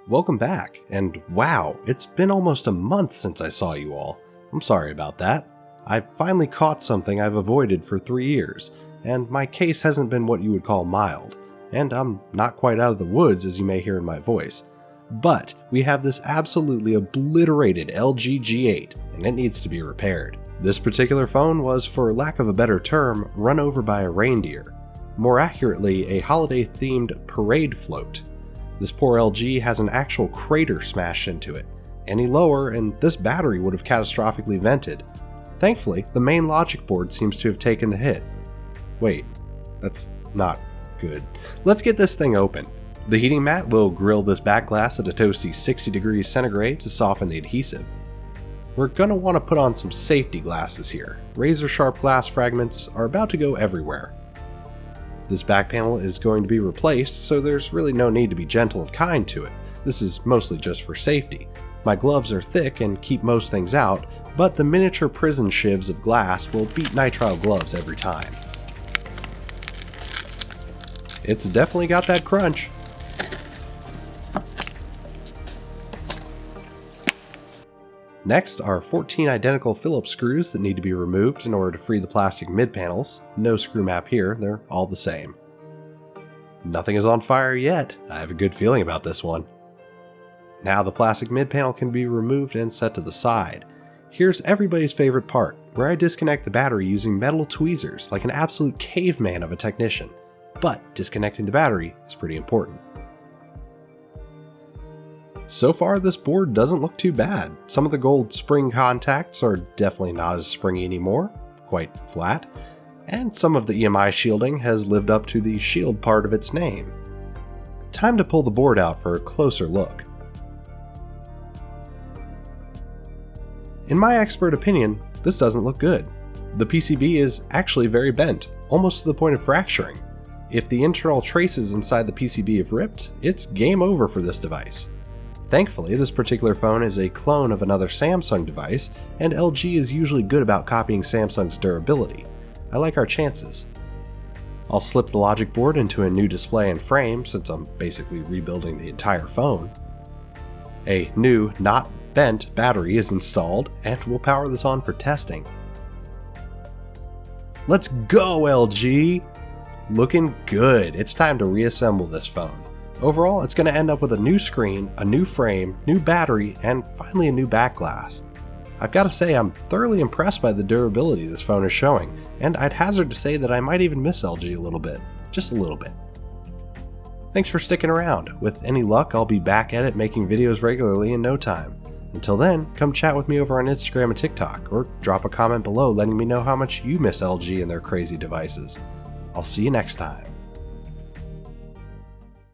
Welcome back, and wow, it's been almost a month since I saw you all. I'm sorry about that. I finally caught something I've avoided for 3 years, and my case hasn't been what you would call mild, and I'm not quite out of the woods as you may hear in my voice. But we have this absolutely obliterated LG G8, and it needs to be repaired. This particular phone was, for lack of a better term, run over by a reindeer. More accurately, a holiday-themed parade float. This poor LG has an actual crater smashed into it. Any lower and this battery would have catastrophically vented. Thankfully, the main logic board seems to have taken the hit. Wait, that's not good. Let's get this thing open. The heating mat will grill this back glass at a toasty 60 degrees centigrade to soften the adhesive. We're gonna want to put on some safety glasses here. Razor sharp glass fragments are about to go everywhere. This back panel is going to be replaced, so there's really no need to be gentle and kind to it. This is mostly just for safety. My gloves are thick and keep most things out, but the miniature prison shivs of glass will beat nitrile gloves every time. It's definitely got that crunch. Next are 14 identical Phillips screws that need to be removed in order to free the plastic mid-panels. No screw map here, they're all the same. Nothing is on fire yet. I have a good feeling about this one. Now the plastic mid-panel can be removed and set to the side. Here's everybody's favorite part, where I disconnect the battery using metal tweezers like an absolute caveman of a technician. But disconnecting the battery is pretty important. So far, this board doesn't look too bad. Some of the gold spring contacts are definitely not as springy anymore, quite flat, and some of the EMI shielding has lived up to the shield part of its name. Time to pull the board out for a closer look. In my expert opinion, this doesn't look good. The PCB is actually very bent, almost to the point of fracturing. If the internal traces inside the PCB have ripped, it's game over for this device. Thankfully, this particular phone is a clone of another Samsung device, and LG is usually good about copying Samsung's durability. I like our chances. I'll slip the logic board into a new display and frame since I'm basically rebuilding the entire phone. A new, not bent battery is installed, and we'll power this on for testing. Let's go, LG! Looking good. It's time to reassemble this phone. Overall, it's going to end up with a new screen, a new frame, new battery, and finally a new back glass. I've got to say I'm thoroughly impressed by the durability this phone is showing, and I'd hazard to say that I might even miss LG a little bit. Just a little bit. Thanks for sticking around. With any luck, I'll be back at it making videos regularly in no time. Until then, come chat with me over on Instagram and TikTok, or drop a comment below letting me know how much you miss LG and their crazy devices. I'll see you next time.